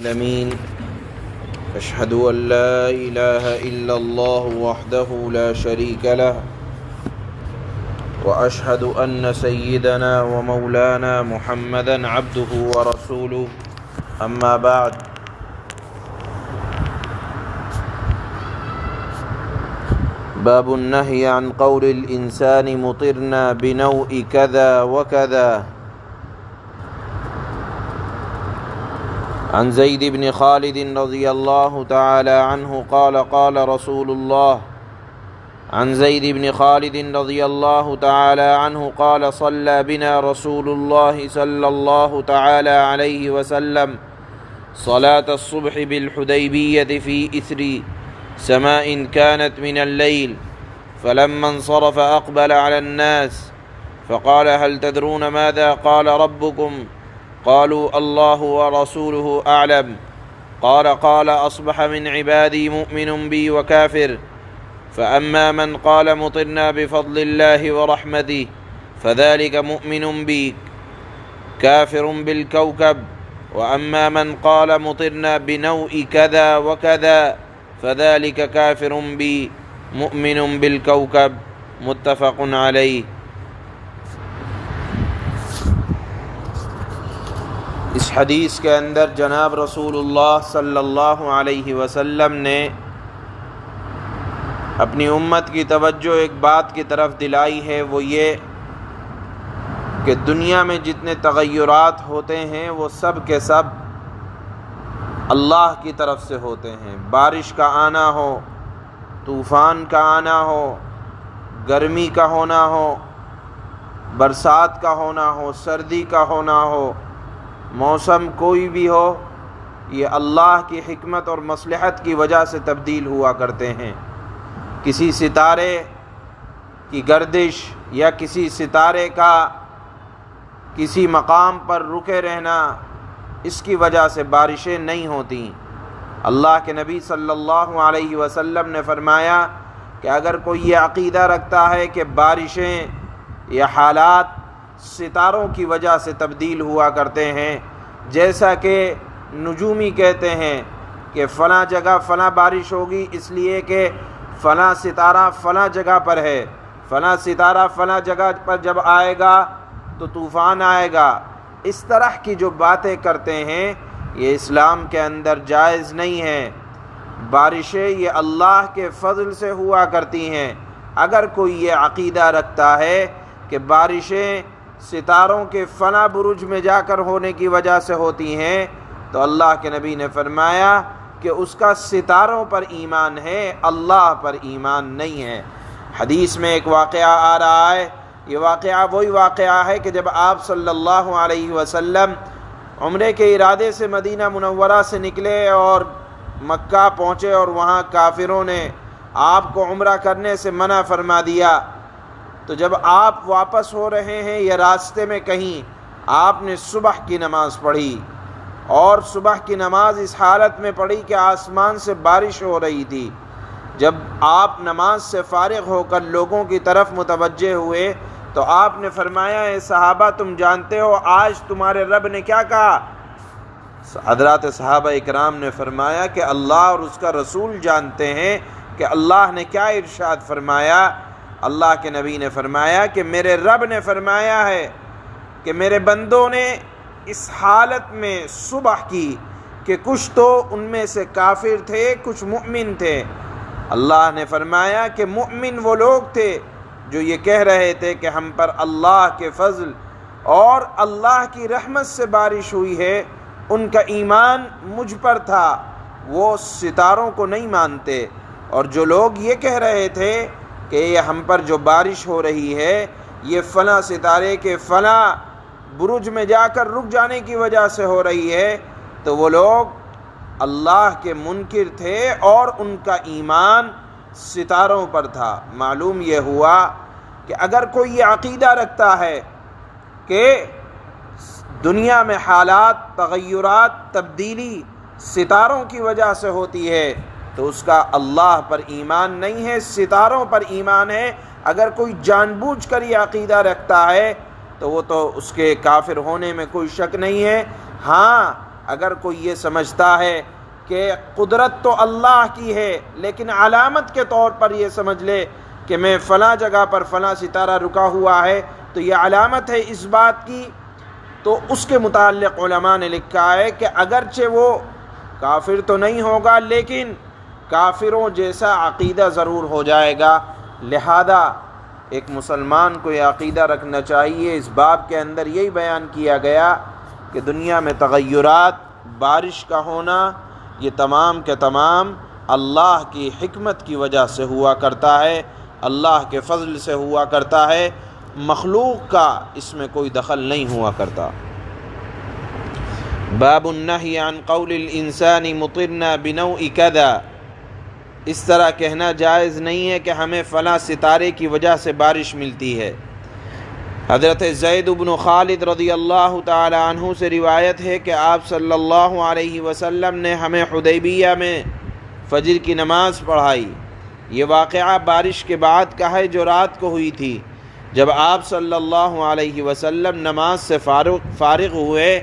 العالمين أشهد أن لا إله إلا الله وحده لا شريك له وأشهد أن سيدنا ومولانا محمدا عبده ورسوله أما بعد باب النهي عن قول الإنسان مطرنا بنوء كذا وكذا عن زيد بن خالد رضي الله تعالى عنه قال رسول الله عن زيد بن خالد رضي الله تعالى عنه قال صلى بنا رسول الله صلى الله تعالى عليه وسلم صلاة الصبح بالحديبية في إثر سماء كانت من الليل فلما انصرف أقبل على الناس فقال هل تدرون ماذا قال ربكم؟ قالوا الله ورسوله أعلم. قال أصبح من عبادي مؤمن بي وكافر، فأما من قال مطرنا بفضل الله ورحمته فذلك مؤمن بي كافر بالكوكب، وأما من قال مطرنا بنوء كذا وكذا فذلك كافر بي مؤمن بالكوكب. متفق علیہ۔ اس حدیث کے اندر جناب رسول اللہ صلی اللہ علیہ وسلم نے اپنی امت کی توجہ ایک بات کی طرف دلائی ہے، وہ یہ کہ دنیا میں جتنے تغیرات ہوتے ہیں وہ سب کے سب اللہ کی طرف سے ہوتے ہیں۔ بارش کا آنا ہو، طوفان کا آنا ہو، گرمی کا ہونا ہو، برسات کا ہونا ہو، سردی کا ہونا ہو، موسم کوئی بھی ہو، یہ اللہ کی حکمت اور مصلحت کی وجہ سے تبدیل ہوا کرتے ہیں۔ کسی ستارے کی گردش یا کسی ستارے کا کسی مقام پر رکے رہنا، اس کی وجہ سے بارشیں نہیں ہوتیں۔ اللہ کے نبی صلی اللہ علیہ وسلم نے فرمایا کہ اگر کوئی یہ عقیدہ رکھتا ہے کہ بارشیں یا حالات ستاروں کی وجہ سے تبدیل ہوا کرتے ہیں، جیسا کہ نجومی کہتے ہیں کہ فلاں جگہ فلاں بارش ہوگی اس لیے کہ فلاں ستارہ فلاں جگہ پر ہے، فلاں ستارہ فلاں جگہ پر جب آئے گا تو طوفان آئے گا، اس طرح کی جو باتیں کرتے ہیں یہ اسلام کے اندر جائز نہیں ہے۔ بارشیں یہ اللہ کے فضل سے ہوا کرتی ہیں۔ اگر کوئی یہ عقیدہ رکھتا ہے کہ بارشیں ستاروں کے فلاں برج میں جا کر ہونے کی وجہ سے ہوتی ہیں تو اللہ کے نبی نے فرمایا کہ اس کا ستاروں پر ایمان ہے، اللہ پر ایمان نہیں ہے۔ حدیث میں ایک واقعہ آ رہا ہے، یہ واقعہ وہی واقعہ ہے کہ جب آپ صلی اللہ علیہ وسلم عمرے کے ارادے سے مدینہ منورہ سے نکلے اور مکہ پہنچے اور وہاں کافروں نے آپ کو عمرہ کرنے سے منع فرما دیا، تو جب آپ واپس ہو رہے ہیں یا راستے میں کہیں، آپ نے صبح کی نماز پڑھی، اور صبح کی نماز اس حالت میں پڑھی کہ آسمان سے بارش ہو رہی تھی۔ جب آپ نماز سے فارغ ہو کر لوگوں کی طرف متوجہ ہوئے تو آپ نے فرمایا اے صحابہ تم جانتے ہو آج تمہارے رب نے کیا کہا؟ حضرات صحابہ اکرام نے فرمایا کہ اللہ اور اس کا رسول جانتے ہیں کہ اللہ نے کیا ارشاد فرمایا۔ اللہ کے نبی نے فرمایا کہ میرے رب نے فرمایا ہے کہ میرے بندوں نے اس حالت میں صبح کی کہ کچھ تو ان میں سے کافر تھے، کچھ مؤمن تھے۔ اللہ نے فرمایا کہ مؤمن وہ لوگ تھے جو یہ کہہ رہے تھے کہ ہم پر اللہ کے فضل اور اللہ کی رحمت سے بارش ہوئی ہے، ان کا ایمان مجھ پر تھا، وہ ستاروں کو نہیں مانتے۔ اور جو لوگ یہ کہہ رہے تھے کہ یہ ہم پر جو بارش ہو رہی ہے یہ فلاں ستارے کے فلاں برج میں جا کر رک جانے کی وجہ سے ہو رہی ہے، تو وہ لوگ اللہ کے منکر تھے اور ان کا ایمان ستاروں پر تھا۔ معلوم یہ ہوا کہ اگر کوئی یہ عقیدہ رکھتا ہے کہ دنیا میں حالات، تغیرات، تبدیلی ستاروں کی وجہ سے ہوتی ہے تو اس کا اللہ پر ایمان نہیں ہے، ستاروں پر ایمان ہے۔ اگر کوئی جان بوجھ کر یہ عقیدہ رکھتا ہے تو وہ تو اس کے کافر ہونے میں کوئی شک نہیں ہے۔ ہاں اگر کوئی یہ سمجھتا ہے کہ قدرت تو اللہ کی ہے لیکن علامت کے طور پر یہ سمجھ لے کہ میں فلاں جگہ پر فلاں ستارہ رکا ہوا ہے تو یہ علامت ہے اس بات کی، تو اس کے متعلق علماء نے لکھا ہے کہ اگرچہ وہ کافر تو نہیں ہوگا لیکن کافروں جیسا عقیدہ ضرور ہو جائے گا۔ لہذا ایک مسلمان کو یہ عقیدہ رکھنا چاہیے۔ اس باب کے اندر یہی بیان کیا گیا کہ دنیا میں تغیرات، بارش کا ہونا، یہ تمام کے تمام اللہ کی حکمت کی وجہ سے ہوا کرتا ہے، اللہ کے فضل سے ہوا کرتا ہے، مخلوق کا اس میں کوئی دخل نہیں ہوا کرتا۔ باب النہی عن قول الانسان مطرنا بنوء کذا، اس طرح کہنا جائز نہیں ہے کہ ہمیں فلاں ستارے کی وجہ سے بارش ملتی ہے۔ حضرت زید بن خالد رضی اللہ تعالی عنہ سے روایت ہے کہ آپ صلی اللہ علیہ وسلم نے ہمیں حدیبیہ میں فجر کی نماز پڑھائی۔ یہ واقعہ بارش کے بعد کا ہے جو رات کو ہوئی تھی۔ جب آپ صلی اللہ علیہ وسلم نماز سے فارغ ہوئے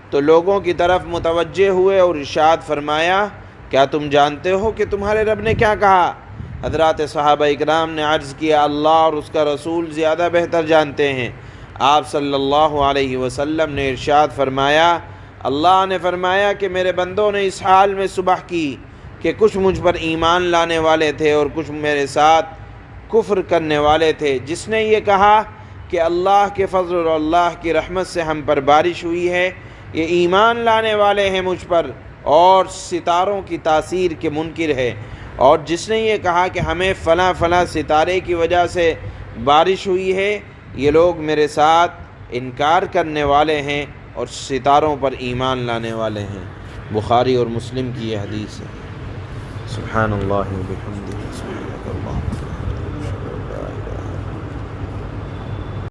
تو لوگوں کی طرف متوجہ ہوئے اور ارشاد فرمایا، کیا تم جانتے ہو کہ تمہارے رب نے کیا کہا؟ حضرات صحابہ اکرام نے عرض کیا، اللہ اور اس کا رسول زیادہ بہتر جانتے ہیں۔ آپ صلی اللہ علیہ وسلم نے ارشاد فرمایا، اللہ نے فرمایا کہ میرے بندوں نے اس حال میں صبح کی کہ کچھ مجھ پر ایمان لانے والے تھے اور کچھ میرے ساتھ کفر کرنے والے تھے۔ جس نے یہ کہا کہ اللہ کے فضل اور اللہ کی رحمت سے ہم پر بارش ہوئی ہے، یہ ایمان لانے والے ہیں مجھ پر اور ستاروں کی تاثیر کے منکر ہے۔ اور جس نے یہ کہا کہ ہمیں فلاں فلاں ستارے کی وجہ سے بارش ہوئی ہے، یہ لوگ میرے ساتھ انکار کرنے والے ہیں اور ستاروں پر ایمان لانے والے ہیں۔ بخاری اور مسلم کی یہ حدیث ہے۔ سبحان اللہ و بحمدہ۔